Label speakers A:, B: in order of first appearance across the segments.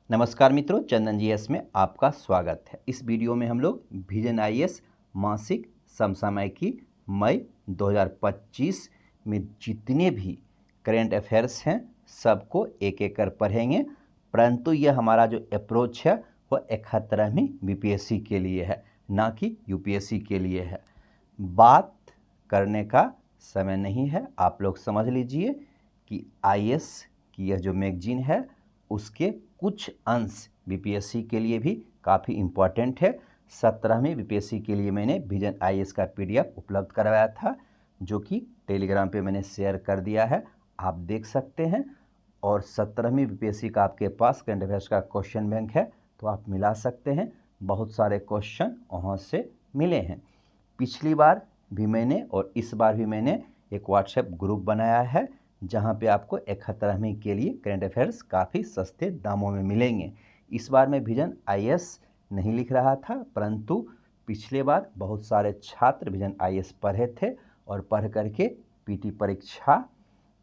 A: नमस्कार मित्रों, चंदन G S में आपका स्वागत है। इस वीडियो में हम लोग विजन आईएएस मासिक समसामयिकी मई 2025 में जितने भी करेंट अफेयर्स हैं सबको एक एक कर पढ़ेंगे। परंतु यह हमारा जो अप्रोच है वह 71वीं बीपीएससी के लिए है, ना कि यूपीएससी के लिए है। बात करने का समय नहीं है। आप लोग समझ लीजिए कि आईएएस की यह जो मैगजीन है उसके कुछ अंश बीपीएससी के लिए भी काफ़ी इम्पोर्टेंट है। 17वीं बीपीएससी के लिए मैंने विजन आईएएस का पीडीएफ उपलब्ध करवाया था, जो कि टेलीग्राम पे मैंने शेयर कर दिया है, आप देख सकते हैं। और 17वीं बीपीएससी का आपके पास करंट अफेयर्स का क्वेश्चन बैंक है तो आप मिला सकते हैं। बहुत सारे क्वेश्चन वहाँ से मिले हैं। पिछली बार भी मैंने और इस बार भी मैंने एक व्हाट्सएप ग्रुप बनाया है जहाँ पे आपको 71वीं के लिए करंट अफेयर्स काफ़ी सस्ते दामों में मिलेंगे। इस बार मैं विजन आईएएस नहीं लिख रहा था, परंतु पिछले बार बहुत सारे छात्र विजन आईएएस पढ़े थे और पढ़ करके पीटी परीक्षा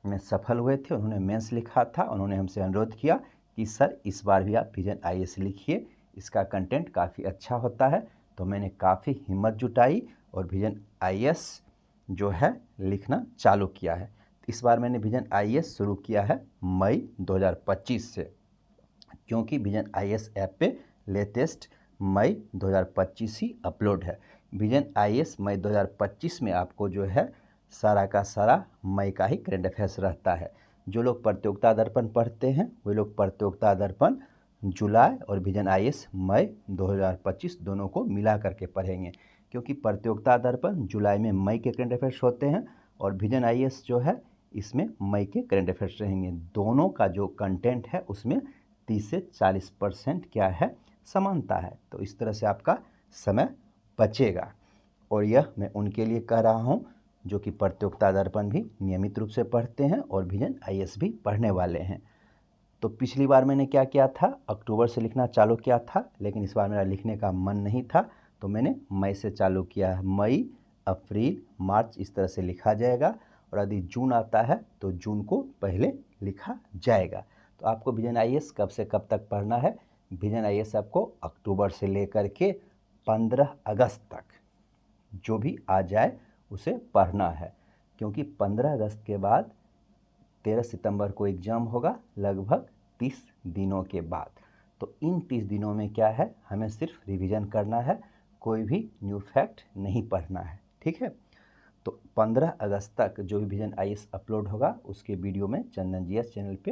A: में सफल हुए थे। उन्होंने मेंस लिखा था। उन्होंने हमसे अनुरोध किया कि सर इस बार भी आप विजन आईएएस लिखिए, इसका कंटेंट काफ़ी अच्छा होता है। तो मैंने काफ़ी हिम्मत जुटाई और विजन आईएएस जो है लिखना चालू किया है। इस बार मैंने विजन आईएएस शुरू किया है मई 2025 से, क्योंकि विजन आईएएस ऐप पे लेटेस्ट मई 2025 ही अपलोड है। विजन आईएएस मई 2025 में आपको जो है सारा का सारा मई का ही करंट अफेयर्स रहता है। जो लोग प्रतियोगिता दर्पण पढ़ते हैं वे लोग प्रतियोगिता दर्पण जुलाई और विजन आईएएस मई 2025 दोनों को मिला करके पढ़ेंगे, क्योंकि प्रतियोगिता दर्पण जुलाई में मई के करंट अफेयर्स होते हैं और विजन आईएएस जो है इसमें मई के करंट अफेयर्स रहेंगे। दोनों का जो कंटेंट है उसमें 30 से 40% क्या है, समानता है। तो इस तरह से आपका समय बचेगा। और यह मैं उनके लिए कह रहा हूँ जो कि प्रतियोगिता दर्पण भी नियमित रूप से पढ़ते हैं और विजन आईएएस भी पढ़ने वाले हैं। तो पिछली बार मैंने क्या किया था, अक्टूबर से लिखना चालू किया था, लेकिन इस बार मेरा लिखने का मन नहीं था तो मैंने मई से चालू किया है। मई, अप्रैल, मार्च इस तरह से लिखा जाएगा और यदि जून आता है तो जून को पहले लिखा जाएगा। तो आपको विजन आईएएस कब से कब तक पढ़ना है? विजन आईएएस आपको अक्टूबर से लेकर के 15 अगस्त तक जो भी आ जाए उसे पढ़ना है, क्योंकि 15 अगस्त के बाद 13 सितंबर को एग्ज़ाम होगा, लगभग 30 दिनों के बाद। तो इन 30 दिनों में क्या है, हमें सिर्फ रिवीजन करना है, कोई भी न्यू फैक्ट नहीं पढ़ना है। ठीक है। तो 15 अगस्त तक जो भी विजन आईएएस अपलोड होगा उसके वीडियो में चंदन जीएस चैनल पे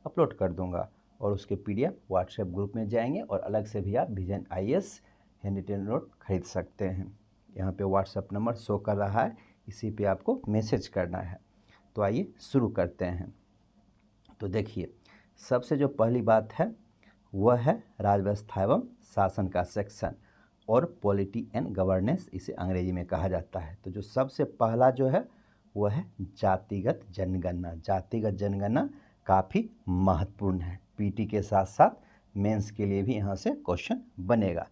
A: अपलोड कर दूंगा और उसके पीडीएफ व्हाट्सएप ग्रुप में जाएंगे और अलग से भी आप vision IAS hand retain note खरीद सकते हैं। यहाँ पे व्हाट्सएप नंबर शो कर रहा है, इसी पे आपको मैसेज करना है। तो आइए शुरू करते हैं। तो देखिए, सबसे जो पहली बात है वह है राजव्यवस्था एवं शासन का सेक्शन और पॉलिटी एंड गवर्नेंस, इसे अंग्रेजी में कहा जाता है। तो जो सबसे पहला जो है वह है जातिगत जनगणना। जातिगत जनगणना काफ़ी महत्वपूर्ण है। पीटी के साथ साथ मेंस के लिए भी यहाँ से क्वेश्चन बनेगा।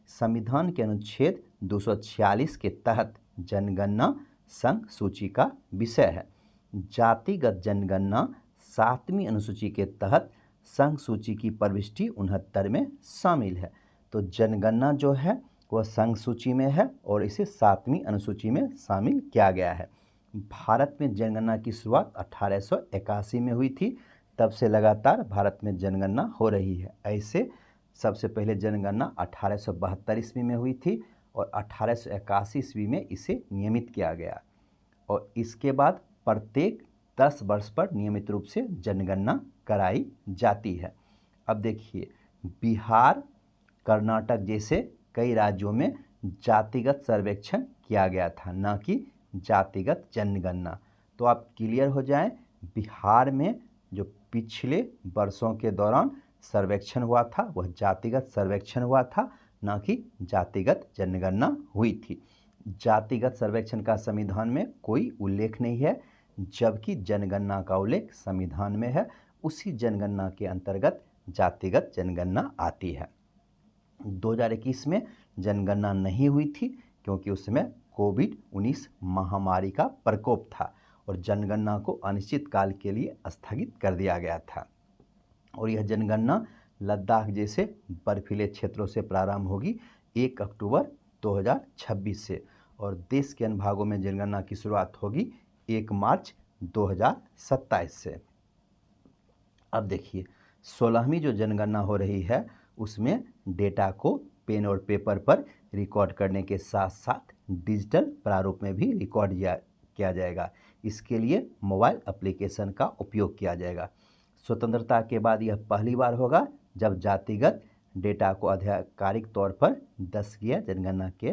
A: संविधान के अनुच्छेद 246 के तहत जनगणना संघ सूची का विषय है। जातिगत जनगणना 7वीं अनुसूची के तहत संघ सूची की प्रविष्टि 69 में शामिल है। तो जनगणना जो है वह संघ सूची में है और इसे 7वीं अनुसूची में शामिल किया गया है। भारत में जनगणना की शुरुआत 1881 में हुई थी, तब से लगातार भारत में जनगणना हो रही है। ऐसे सबसे पहले जनगणना 1872 ईस्वी में हुई थी और 1881 ईस्वी में इसे नियमित किया गया और इसके बाद प्रत्येक 10 वर्ष पर नियमित रूप से जनगणना कराई जाती है। अब देखिए, बिहार, कर्नाटक जैसे कई राज्यों में जातिगत सर्वेक्षण किया गया था, ना कि जातिगत जनगणना। तो आप क्लियर हो जाएं, बिहार में जो पिछले वर्षों के दौरान सर्वेक्षण हुआ था वह जातिगत सर्वेक्षण हुआ था, ना कि जातिगत जनगणना हुई थी। जातिगत सर्वेक्षण का संविधान में कोई उल्लेख नहीं है, जबकि जनगणना का उल्लेख संविधान में है। उसी जनगणना के अंतर्गत जातिगत जनगणना आती है। 2021 में जनगणना नहीं हुई थी क्योंकि उस समय कोविड-19 महामारी का प्रकोप था और जनगणना को अनिश्चित काल के लिए स्थगित कर दिया गया था और यह जनगणना लद्दाख जैसे बर्फीले क्षेत्रों से प्रारंभ होगी 1 अक्टूबर 2026 से, और देश के अन्य भागों में जनगणना की शुरुआत होगी 1 मार्च 2027 से। अब देखिए 16वीं जो जनगणना हो रही है उसमें डेटा को पेन और पेपर पर रिकॉर्ड करने के साथ साथ डिजिटल प्रारूप में भी रिकॉर्ड किया जाएगा। इसके लिए मोबाइल एप्लीकेशन का उपयोग किया जाएगा। स्वतंत्रता के बाद यह पहली बार होगा जब जातिगत डेटा को आधिकारिक तौर पर 10वीं जनगणना के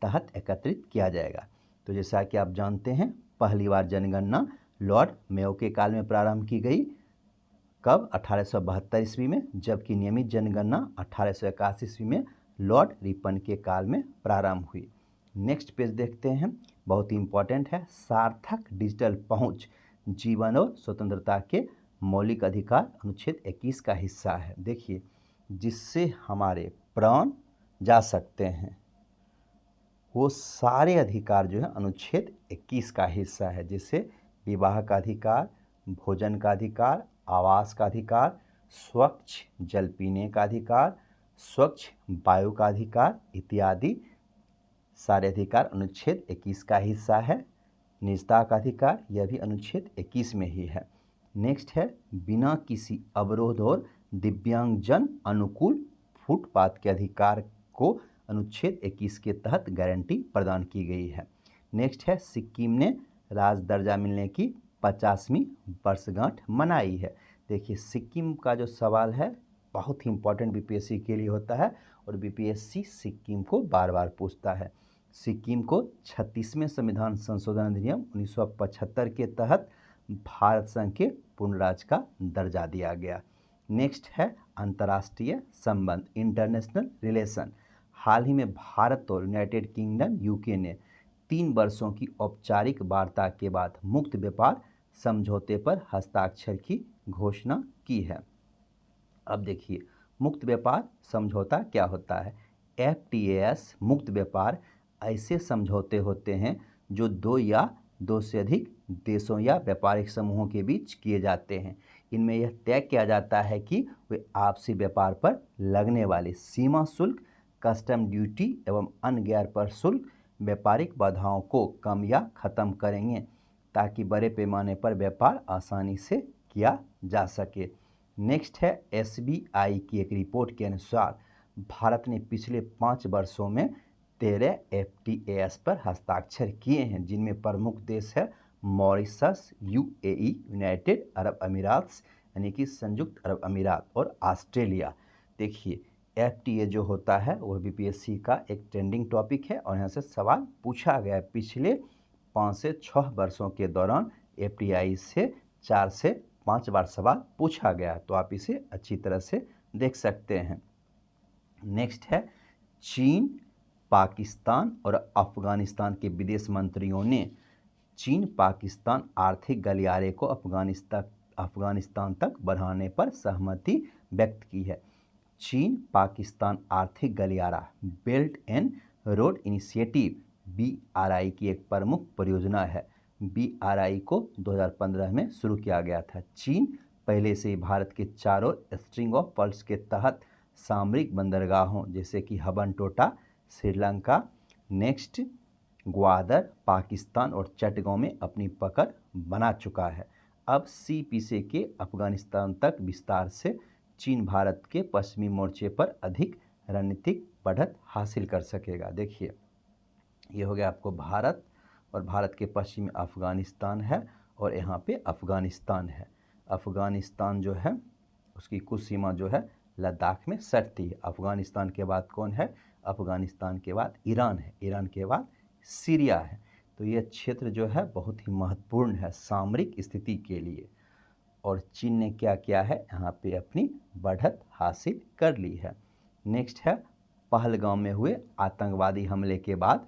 A: तहत एकत्रित किया जाएगा। तो जैसा कि आप जानते हैं पहली बार जनगणना लॉर्ड मेयो के काल में प्रारंभ की गई, कब 1872 ईस्वी में, जबकि नियमित जनगणना 1881 ईस्वी में लॉर्ड रिपन के काल में प्रारंभ हुई। नेक्स्ट पेज देखते हैं, बहुत ही इंपॉर्टेंट है। सार्थक डिजिटल पहुंच जीवन और स्वतंत्रता के मौलिक अधिकार अनुच्छेद 21 का हिस्सा है। देखिए जिससे हमारे प्राण जा सकते हैं वो सारे अधिकार जो है अनुच्छेद 21 का हिस्सा है, जैसे विवाह का अधिकार, भोजन का अधिकार, आवास का अधिकार, स्वच्छ जल पीने का अधिकार, स्वच्छ वायु का अधिकार इत्यादि सारे अधिकार अनुच्छेद 21 का हिस्सा है। निजता का अधिकार यह भी अनुच्छेद 21 में ही है। नेक्स्ट है बिना किसी अवरोध और दिव्यांगजन अनुकूल फुटपाथ के अधिकार को अनुच्छेद 21 के तहत गारंटी प्रदान की गई है। नेक्स्ट है सिक्किम ने राज दर्जा मिलने की 50वीं वर्षगांठ मनाई है। देखिए सिक्किम का जो सवाल है बहुत ही इंपॉर्टेंट बीपीएससी के लिए होता है और बीपीएससी सिक्किम को बार बार पूछता है। सिक्किम को 36वें संविधान संशोधन अधिनियम 1975 के तहत भारत संघ के पूर्ण राज्य का दर्जा दिया गया। नेक्स्ट है अंतर्राष्ट्रीय संबंध, इंटरनेशनल रिलेशन। हाल ही में भारत और यूनाइटेड किंगडम यूके ने 3 वर्षों की औपचारिक वार्ता के बाद मुक्त व्यापार समझौते पर हस्ताक्षर की घोषणा की है। अब देखिए मुक्त व्यापार समझौता क्या होता है। FTAs मुक्त व्यापार ऐसे समझौते होते हैं जो 2 या 2 से अधिक देशों या व्यापारिक समूहों के बीच किए जाते हैं। इनमें यह तय किया जाता है कि वे आपसी व्यापार पर लगने वाले सीमा शुल्क, कस्टम ड्यूटी एवं अन्य गैर प्रशुल्क व्यापारिक बाधाओं को कम या खत्म करेंगे ताकि बड़े पैमाने पर व्यापार आसानी से किया जा सके। नेक्स्ट है SBI की एक रिपोर्ट के अनुसार भारत ने पिछले 5 वर्षों में 13 FTAs पर हस्ताक्षर किए हैं, जिनमें प्रमुख देश है मॉरिशस, UAE, यूनाइटेड अरब अमीरात यानी कि संयुक्त अरब अमीरात और ऑस्ट्रेलिया। देखिए FTA जो होता है वह बीपीएससी का एक ट्रेंडिंग टॉपिक है और यहाँ से सवाल पूछा गया है। पिछले 5 से 6 वर्षों के दौरान FTI से 4 से 5 बार सवाल पूछा गया, तो आप इसे अच्छी तरह से देख सकते हैं। नेक्स्ट है चीन, पाकिस्तान और अफगानिस्तान के विदेश मंत्रियों ने चीन पाकिस्तान आर्थिक गलियारे को अफगानिस्तान तक बढ़ाने पर सहमति व्यक्त की है। चीन पाकिस्तान आर्थिक गलियारा belt and road initiative BRI की एक प्रमुख परियोजना है। BRI को 2015 में शुरू किया गया था। चीन पहले से ही भारत के चारों स्ट्रिंग ऑफ पर्ल्स के तहत सामरिक बंदरगाहों जैसे कि हबनटोटा श्रीलंका, नेक्स्ट ग्वादर पाकिस्तान और चटगांव में अपनी पकड़ बना चुका है। अब CPC के अफगानिस्तान तक विस्तार से चीन भारत के पश्चिमी मोर्चे पर अधिक रणनीतिक बढ़त हासिल कर सकेगा। देखिए ये हो गया आपको भारत, और भारत के पश्चिम में अफगानिस्तान है और यहाँ पे अफगानिस्तान है। अफगानिस्तान जो है उसकी कुछ सीमा जो है लद्दाख में सटती है। अफगानिस्तान के बाद कौन है? अफगानिस्तान के बाद ईरान है, ईरान के बाद सीरिया है। तो ये क्षेत्र जो है बहुत ही महत्वपूर्ण है सामरिक स्थिति के लिए, और चीन ने क्या किया है यहाँ पे अपनी बढ़त हासिल कर ली है। नेक्स्ट है पहलगाम में हुए आतंकवादी हमले के बाद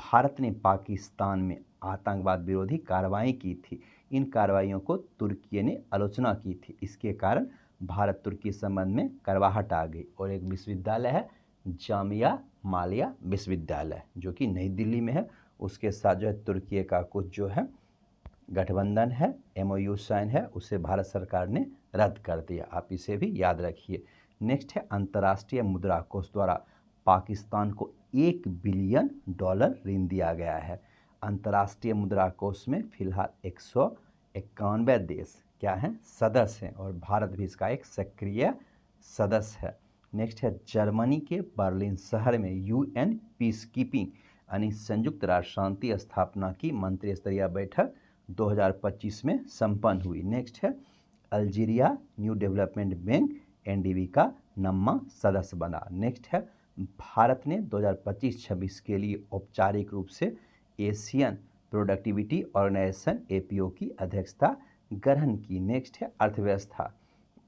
A: भारत ने पाकिस्तान में आतंकवाद विरोधी कार्रवाई की थी। इन कार्रवाइयों को तुर्की ने आलोचना की थी। इसके कारण भारत तुर्की संबंध में कड़वाहट आ गई, और एक विश्वविद्यालय है जामिया मालिया विश्वविद्यालय जो कि नई दिल्ली में है, उसके साथ जो है तुर्की का कुछ जो है गठबंधन है, MOU साइन है, उसे भारत सरकार ने रद्द कर दिया। आप इसे भी याद रखिए। नेक्स्ट है अंतर्राष्ट्रीय मुद्रा कोष द्वारा पाकिस्तान को $1 बिलियन ऋण दिया गया है। अंतर्राष्ट्रीय मुद्रा कोष में फिलहाल 191 देश क्या हैं, सदस्य हैं, और भारत भी इसका एक सक्रिय सदस्य है। नेक्स्ट है जर्मनी के बर्लिन शहर में UN पीस कीपिंग यानी संयुक्त राष्ट्र शांति स्थापना की मंत्री स्तरीय बैठक 2025 में संपन्न हुई। नेक्स्ट है Algeria new development bank NDB का 9वां सदस्य बना। नेक्स्ट है भारत ने 2025-26 के लिए औपचारिक रूप से एशियन प्रोडक्टिविटी ऑर्गेनाइजेशन APO की अध्यक्षता ग्रहण की। नेक्स्ट है अर्थव्यवस्था।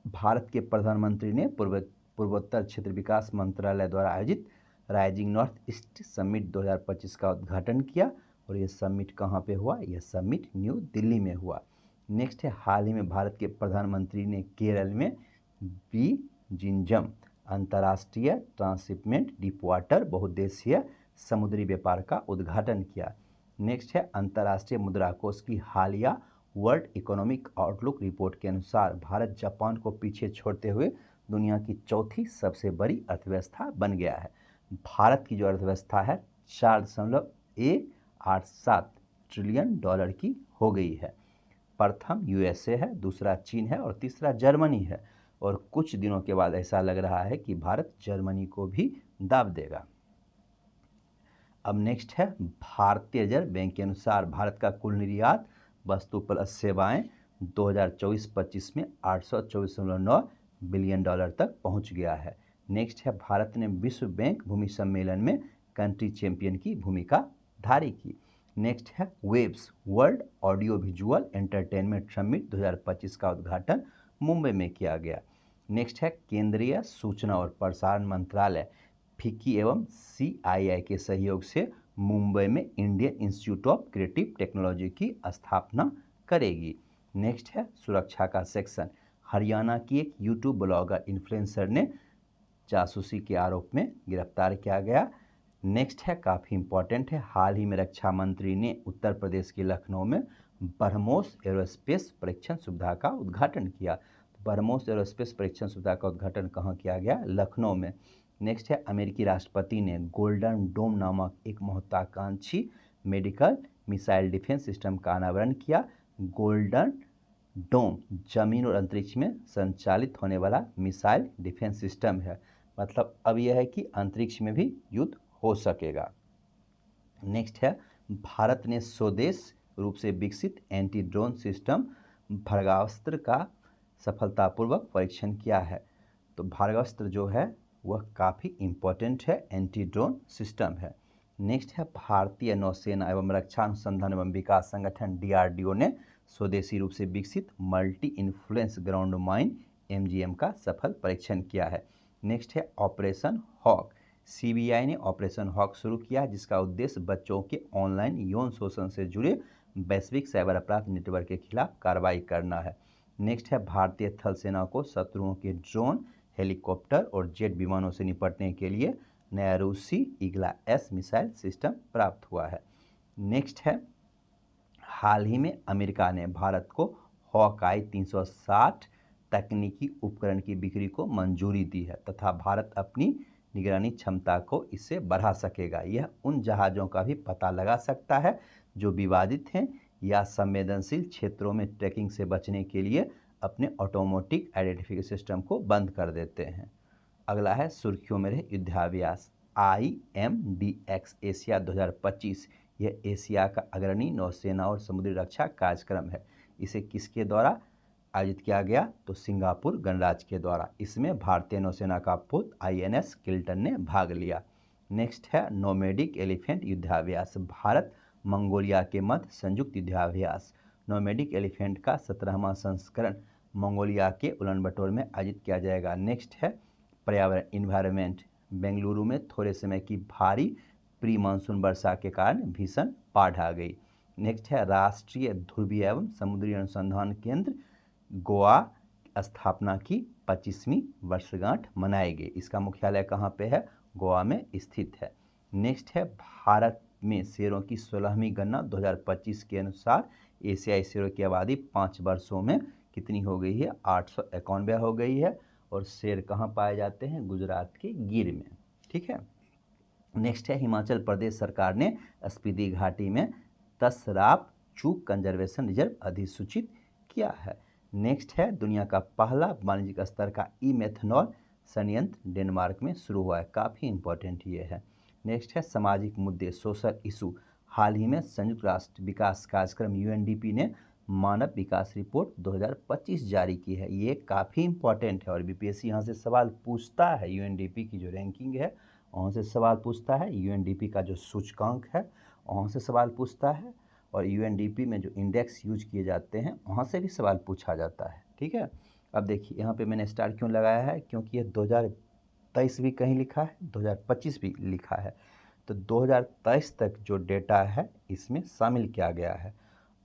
A: भारत के प्रधानमंत्री ने पूर्वोत्तर क्षेत्र विकास मंत्रालय द्वारा आयोजित राइजिंग नॉर्थ ईस्ट समिट 2025 का उद्घाटन किया, और ये समिट कहाँ पे हुआ, यह समिट न्यू दिल्ली में हुआ। नेक्स्ट है हाल ही में भारत के प्रधानमंत्री ने केरल में जिंजम अंतर्राष्ट्रीय ट्रांसशिपमेंट डीपवाटर बहुउद्देशीय समुद्री व्यापार का उद्घाटन किया। नेक्स्ट है अंतर्राष्ट्रीय मुद्रा कोष की हालिया वर्ल्ड इकोनॉमिक आउटलुक रिपोर्ट के अनुसार भारत जापान को पीछे छोड़ते हुए दुनिया की चौथी सबसे बड़ी अर्थव्यवस्था बन गया है। भारत की जो अर्थव्यवस्था है 4.187 ट्रिलियन डॉलर की हो गई है। प्रथम USA है, दूसरा चीन है और तीसरा जर्मनी है, और कुछ दिनों के बाद ऐसा लग रहा है कि भारत जर्मनी को भी दाब देगा। अब नेक्स्ट है भारतीय रिजर्व बैंक के अनुसार भारत का कुल निर्यात वस्तु प्लस सेवाएं 2024-25 में 824.9 बिलियन डॉलर तक पहुंच गया है। नेक्स्ट है भारत ने विश्व बैंक भूमि सम्मेलन में कंट्री चैंपियन की भूमिका धारी की। नेक्स्ट है waves world audio visual entertainment summit 2025 का उद्घाटन मुंबई में किया गया। नेक्स्ट है केंद्रीय सूचना और प्रसारण मंत्रालय फिक्की एवं CII के सहयोग से मुंबई में Indian institute of creative technology की स्थापना करेगी। नेक्स्ट है सुरक्षा का सेक्शन। हरियाणा की एक यूट्यूब ब्लॉगर इन्फ्लुएंसर ने जासूसी के आरोप में गिरफ्तार किया गया। नेक्स्ट है काफ़ी इंपॉर्टेंट है, हाल ही में रक्षा मंत्री ने उत्तर प्रदेश के लखनऊ में ब्रह्मोस एरोस्पेस परीक्षण सुविधा का उद्घाटन किया। ब्रह्मोस एरोस्पेस परीक्षण सुविधा का उद्घाटन कहाँ किया गया, लखनऊ में। नेक्स्ट है अमेरिकी राष्ट्रपति ने गोल्डन डोम नामक एक महत्वाकांक्षी मेडिकल मिसाइल डिफेंस सिस्टम का अनावरण किया। गोल्डन डोम जमीन और अंतरिक्ष में संचालित होने वाला मिसाइल डिफेंस सिस्टम है, मतलब अब यह है कि अंतरिक्ष में भी युद्ध हो सकेगा। नेक्स्ट है भारत ने स्वदेश रूप से विकसित एंटी ड्रोन सिस्टम भर्गास्त्र का सफलतापूर्वक परीक्षण किया है। तो भर्गास्त्र जो है वह काफ़ी इम्पोर्टेंट है, एंटी ड्रोन सिस्टम है। नेक्स्ट है भारतीय नौसेना एवं रक्षा अनुसंधान एवं विकास संगठन DRDO ने स्वदेशी रूप से विकसित multi influence ground mine MGM का सफल परीक्षण किया है। नेक्स्ट है ऑपरेशन हॉक। CBI ने ऑपरेशन हॉक शुरू किया, जिसका उद्देश्य बच्चों के ऑनलाइन यौन शोषण से जुड़े वैश्विक साइबर अपराध नेटवर्क के खिलाफ कार्रवाई करना है। नेक्स्ट है भारतीय थल सेना को शत्रुओं के ड्रोन, हेलीकॉप्टर और जेट विमानों से निपटने के लिए नया रूसी ईगला S मिसाइल सिस्टम प्राप्त हुआ है। नेक्स्ट है हाल ही में अमेरिका ने भारत को हॉकाई 360 तकनीकी उपकरण की बिक्री को मंजूरी दी है, तथा भारत अपनी निगरानी क्षमता को इससे बढ़ा सकेगा। यह उन जहाज़ों का भी पता लगा सकता है जो विवादित हैं या संवेदनशील क्षेत्रों में ट्रैकिंग से बचने के लिए अपने ऑटोमेटिक आइडेंटिफिकेशन सिस्टम को बंद कर देते हैं। अगला है सुर्खियों में रहे युद्धाभ्यास। IMDX एशिया 2025 यह एशिया का अग्रणी नौसेना और समुद्री रक्षा कार्यक्रम है। इसे किसके द्वारा आयोजित किया गया, तो सिंगापुर गणराज्य के द्वारा। इसमें भारतीय नौसेना का पोत INS किल्टन ने भाग लिया। नेक्स्ट है नोमैडिक एलिफेंट युद्धाभ्यास। भारत मंगोलिया के मध्य संयुक्त युद्धाभ्यास नोमैडिक एलिफेंट का 17वां संस्करण मंगोलिया के उलानबटोर में आयोजित किया जाएगा। नेक्स्ट है पर्यावरण इन्वायरमेंट। बेंगलुरु में थोड़े समय की भारी प्री मानसून वर्षा के कारण भीषण बाढ़ आ गई। नेक्स्ट है राष्ट्रीय ध्रुवीय एवं समुद्री अनुसंधान केंद्र गोवा स्थापना की 25वीं वर्षगांठ मनाई गई। इसका मुख्यालय कहाँ पे है, गोवा में स्थित है। नेक्स्ट है भारत में शेरों की 16वीं गणना 2025 के अनुसार एशियाई शेरों की आबादी 5 वर्षों में कितनी हो गई है, 891 हो गई है, और शेर कहाँ पाए जाते हैं? गुजरात के गिर में। ठीक है। नेक्स्ट है हिमाचल प्रदेश सरकार ने स्पीति घाटी में तसराप चूक कंजर्वेशन रिजर्व अधिसूचित किया है। नेक्स्ट है दुनिया का पहला वाणिज्यिक स्तर का ई मेथनॉल संयंत्र डेनमार्क में शुरू हुआ है। काफ़ी इंपॉर्टेंट ये है। नेक्स्ट है सामाजिक मुद्दे सोशल इशू। हाल ही में संयुक्त राष्ट्र विकास कार्यक्रम यूएनडीपी ने मानव विकास रिपोर्ट 2025 जारी की है। ये काफ़ी इंपॉर्टेंट है और बीपीएससी यहाँ से सवाल पूछता है। यूएनडीपी की जो रैंकिंग है वहाँ से सवाल पूछता है। यूएनडीपी का जो सूचकांक है वहाँ से सवाल पूछता है और यूएनडीपी में जो इंडेक्स यूज किए जाते हैं वहाँ से भी सवाल पूछा जाता है। ठीक है। अब देखिए यहाँ पे मैंने स्टार क्यों लगाया है, क्योंकि ये 2023 भी कहीं लिखा है, 2025 भी लिखा है, तो 2023 तक जो डेटा है इसमें शामिल किया गया है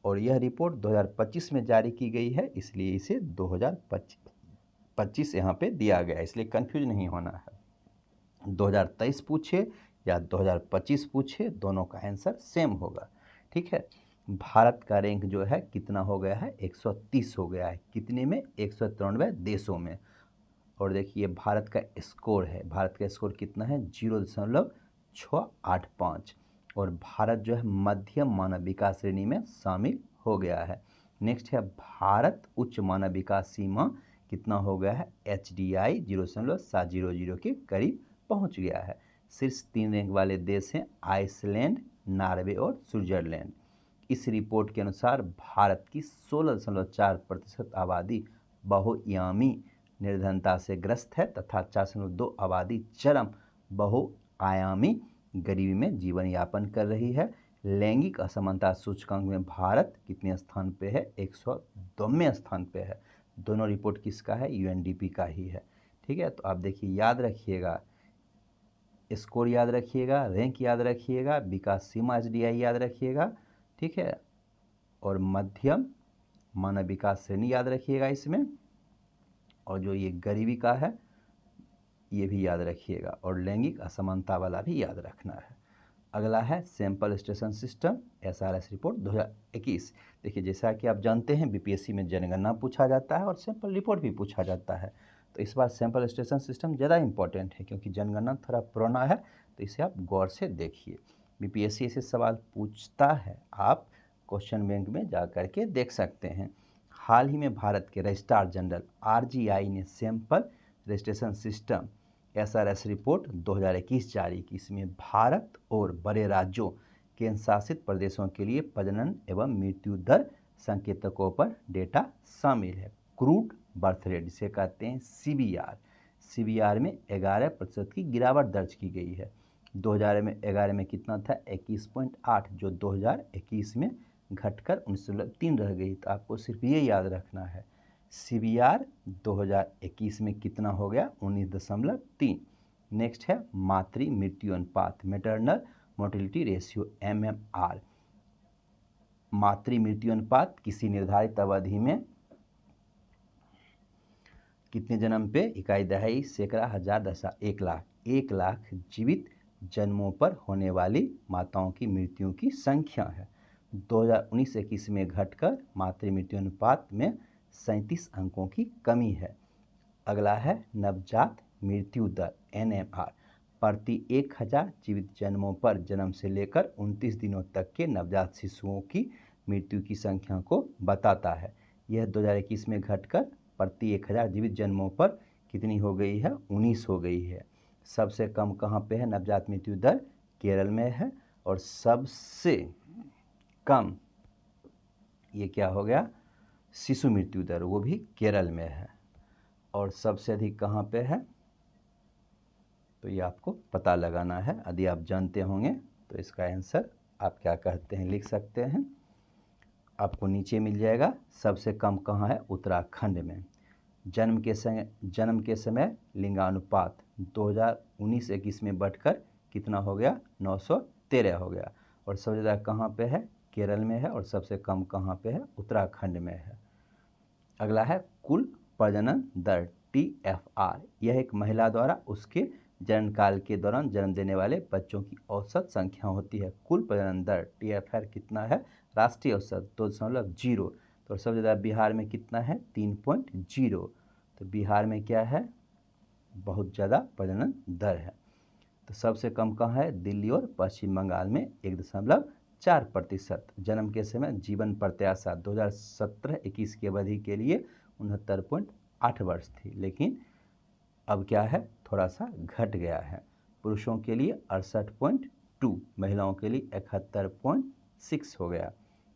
A: और यह रिपोर्ट 2025 में जारी की गई है, इसलिए इसे 2025 यहाँ पे दिया गया है, इसलिए कंफ्यूज नहीं होना है। 2023 पूछे या 2025 पूछे, दोनों का आंसर सेम होगा। ठीक है। भारत का रैंक जो है कितना हो गया है? 130 हो गया है। कितने में? 193 देशों में। और देखिए भारत का स्कोर है, भारत का स्कोर कितना है? 0.685 और भारत जो है मध्यम मानव विकास श्रेणी में शामिल हो गया है। नेक्स्ट है भारत उच्च मानव विकास सीमा कितना हो गया है? HDI 0.700 के करीब पहुंच गया है। शीर्ष 3 रैंक वाले देश हैं आइसलैंड, नॉर्वे और स्विट्जरलैंड। इस रिपोर्ट के अनुसार भारत की 16.4% आबादी बहुआयामी निर्धनता से ग्रस्त है तथा 4.2 आबादी चरम बहुआयामी गरीबी में जीवन यापन कर रही है। लैंगिक असमानता सूचकांक में भारत कितने स्थान पे है? 102वें स्थान पे है। दोनों रिपोर्ट किसका है? यूएनडीपी का ही है। ठीक है। तो आप देखिए याद रखिएगा, स्कोर याद रखिएगा, रैंक याद रखिएगा, विकास सीमा HDI याद रखिएगा। ठीक है। और मध्यम मानव विकास श्रेणी याद रखिएगा इसमें, और जो ये गरीबी का है ये भी याद रखिएगा, और लैंगिक असमानता वाला भी याद रखना है। अगला है sample station system SRS report 2021। देखिए जैसा कि आप जानते हैं बीपीएससी में जनगणना पूछा जाता है और सैंपल रिपोर्ट भी पूछा जाता है, तो इस बार सैंपल स्टेशन सिस्टम ज़्यादा इंपॉर्टेंट है क्योंकि जनगणना थोड़ा पुराना है, तो इसे आप गौर से देखिए। बीपीएससी ऐसे सवाल पूछता है, आप क्वेश्चन बैंक में जा कर के देख सकते हैं। हाल ही में भारत के रजिस्ट्रार जनरल RGI ने sample registration system SRS report 2021 जारी की। इसमें भारत और बड़े राज्यों केंद्र शासित प्रदेशों के लिए प्रजनन एवं मृत्यु दर संकेतकों पर डेटा शामिल है। क्रूड बर्थ रेट जिसे कहते हैं CBR में 11% की गिरावट दर्ज की गई है। 2011 में कितना था? 21.8, जो 2021 में घटकर 19.3 रह गई। तो आपको सिर्फ ये याद रखना है, CBR 2021 में कितना हो गया? 19.3। नेक्स्ट है मातृ मृत्यु अनुपात, मैटरनल मोर्टेलिटी रेशियो MMR। मातृ मृत्यु अनुपात किसी निर्धारित अवधि में कितने जन्म पे? इकाई दहाई सैकड़ा हजार दशा 1 लाख, 1 लाख जीवित जन्मों पर होने वाली माताओं की मृत्यु की संख्या है। 2019-21 में घटकर मातृ मृत्यु अनुपात में 37 अंकों की कमी है। अगला है नवजात मृत्यु दर NMR, प्रति 1000 जीवित जन्मों पर जन्म से लेकर 29 दिनों तक के नवजात शिशुओं की मृत्यु की संख्या को बताता है। यह 2021 में घटकर प्रति 1000 जीवित जन्मों पर कितनी हो गई है? 19 हो गई है। सबसे कम कहाँ पे है नवजात मृत्यु दर? केरल में है। और सबसे कम ये क्या हो गया? शिशु मृत्यु दर, वो भी केरल में है। और सबसे अधिक कहाँ पे है? तो ये आपको पता लगाना है। यदि आप जानते होंगे तो इसका आंसर आप क्या कहते हैं लिख सकते हैं, आपको नीचे मिल जाएगा। सबसे कम कहाँ है? उत्तराखंड में। जन्म के समय लिंगानुपात 2019-21 में बढ़कर कितना हो गया? 913 हो गया। और सबसे ज़्यादा कहाँ पे है? केरल में है। और सबसे कम कहाँ पे है? उत्तराखंड में है। अगला है कुल प्रजनन दर TFR। यह एक महिला द्वारा उसके जन्म काल के दौरान जन्म देने वाले बच्चों की औसत संख्या होती है। कुल प्रजनन दर TFR कितना है? राष्ट्रीय औसत 2.0। तो सबसे ज़्यादा बिहार में कितना है? 3.0। तो तो बिहार में क्या है, बहुत ज़्यादा प्रजनन दर है। तो सबसे कम कहाँ है, दिल्ली और पश्चिम बंगाल में 1.4%। जन्म के समय जीवन प्रत्याशा 2017-21 की अवधि के लिए 69.8 वर्ष थी, लेकिन अब क्या है, थोड़ा सा घट गया है। पुरुषों के लिए 68.2, महिलाओं के लिए 71.6 हो गया।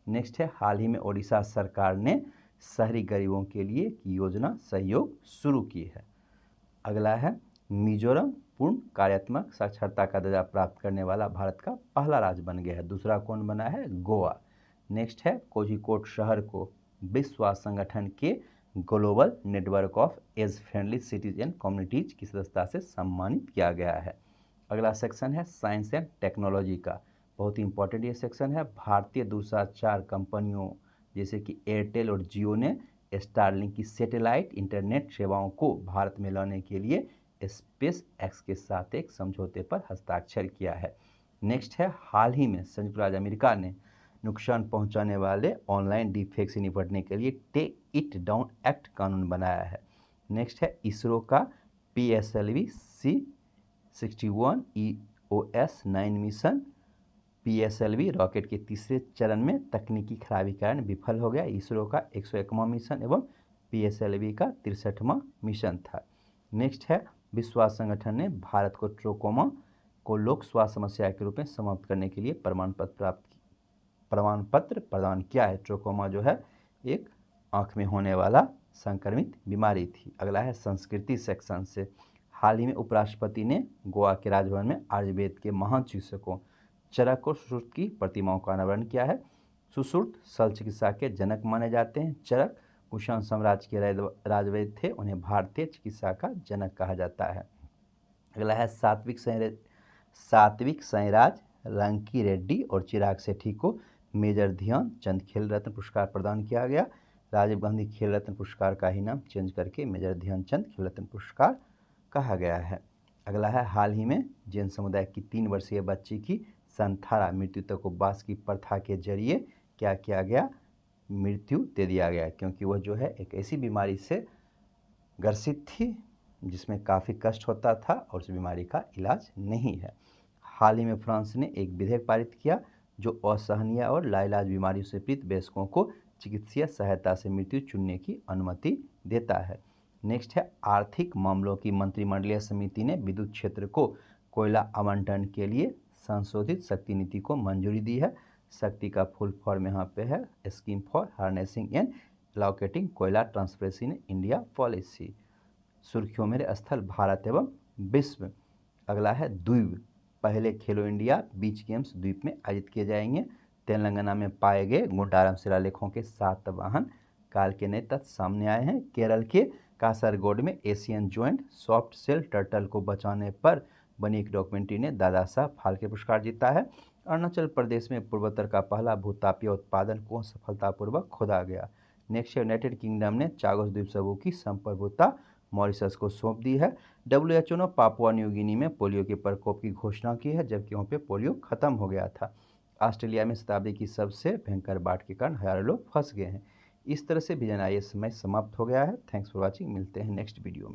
A: नेक्स्ट है, हाल ही में ओडिशा सरकार ने शहरी गरीबों के लिए योजना सहयोग शुरू की है। अगला है, मिजोरम पूर्ण कार्यात्मक साक्षरता का दर्जा प्राप्त करने वाला भारत का पहला राज्य बन गया है। दूसरा कौन बना है, गोवा। नेक्स्ट है, कोझिकोड शहर को विश्व स्वास्थ्य संगठन के global network of age friendly cities and communities की सदस्यता से सम्मानित किया गया है। अगला सेक्शन है साइंस एंड टेक्नोलॉजी का, बहुत ही इंपॉर्टेंट ये सेक्शन है। भारतीय दूरसंचार कंपनियों जैसे कि एयरटेल और जियो ने स्टारलिंक की सैटेलाइट इंटरनेट सेवाओं को भारत में लाने के लिए स्पेस एक्स के साथ एक समझौते पर हस्ताक्षर किया है। नेक्स्ट है, हाल ही में संयुक्त राज्य अमेरिका ने नुकसान पहुंचाने वाले ऑनलाइन डीफेक से निपटने के लिए टेक इट डाउन एक्ट कानून बनाया है। नेक्स्ट है, इसरो का PSLV C61 EOS-9 mission PSLV rocket के तीसरे चरण में तकनीकी खराबी के कारण विफल हो गया। इसरो का 101वां मिशन एवं PSLV का 63वां मिशन था। नेक्स्ट है, विश्व स्वास्थ्य संगठन ने भारत को ट्रोकोमा को लोक स्वास्थ्य समस्या के रूप में समाप्त करने के लिए प्रमाण पत्र प्रदान किया है। ट्रोकोमा जो है एक आँख में होने वाला संक्रमित बीमारी थी। अगला है संस्कृति सेक्शन से, हाल ही में उपराष्ट्रपति ने गोवा के राजभवन में आयुर्वेद के महान चिकित्सकों चरक और सुश्रुत की प्रतिमाओं का अनावरण किया है। सुश्रुत शल्य चिकित्सा के जनक माने जाते हैं। चरक कुषाण साम्राज्य के राजवैद्य थे, उन्हें भारतीय चिकित्सा का जनक कहा जाता है। अगला है सात्विक साईराज रंकी रेड्डी और चिराग सेठी को मेजर ध्यानचंद खेल रत्न पुरस्कार प्रदान किया गया। राजीव गांधी खेल रत्न पुरस्कार का ही नाम चेंज करके मेजर ध्यानचंद खेल रत्न पुरस्कार कहा गया है। अगला है, हाल ही में जैन समुदाय की 3 वर्षीय बच्ची की संथारा मृत्यु तक उपवास की प्रथा के जरिए क्या किया गया, मृत्यु दे दिया गया, क्योंकि वह जो है एक ऐसी बीमारी से ग्रसित थी जिसमें काफ़ी कष्ट होता था और उस बीमारी का इलाज नहीं है। हाल ही में फ्रांस ने एक विधेयक पारित किया जो असहनीय और लाइलाज बीमारियों से पीड़ित वयस्कों को चिकित्सीय सहायता से मृत्यु चुनने की अनुमति देता है। नेक्स्ट है, आर्थिक मामलों की मंत्रिमंडलीय समिति ने विद्युत क्षेत्र को कोयला आवंटन के लिए संशोधित शक्ति नीति को मंजूरी दी है। शक्ति का फुल फॉर्म यहाँ पे है scheme for harnessing and allocating कोयला ट्रांसपेरेंसी इन इंडिया पॉलिसी। सुर्खियों में स्थल भारत एवं विश्व। अगला है द्वीप, पहले खेलो इंडिया बीच गेम्स द्वीप में आयोजित किए जाएंगे। तेलंगाना में पाए गए गुंडारम शिलालेखों के 7 वाहन काल के नए तथ्य सामने आए हैं। केरल के कासरगोड में Asian giant soft shell turtle को बचाने पर बनी एक डॉक्यूमेंट्री ने दादा साहब फाल्के पुरस्कार जीता है। अरुणाचल प्रदेश में पूर्वोत्तर का पहला भूतापीय उत्पादन को सफलतापूर्वक खोदा गया। नेक्स्ट, यूनाइटेड किंगडम ने चागोस द्वीप समूह की संप्रभुता मॉरिशस को सौंप दी है। WHO ने पापुआ न्यू गिनी में पोलियो के प्रकोप की घोषणा की है, जबकि वहाँ पे पोलियो खत्म हो गया था। ऑस्ट्रेलिया में शताब्दी की सबसे भयंकर बाढ़ के कारण हजारों लोग फंस गए हैं। इस तरह से विजन IAS समय समाप्त हो गया है। थैंक्स फॉर वॉचिंग, मिलते हैं नेक्स्ट वीडियो में।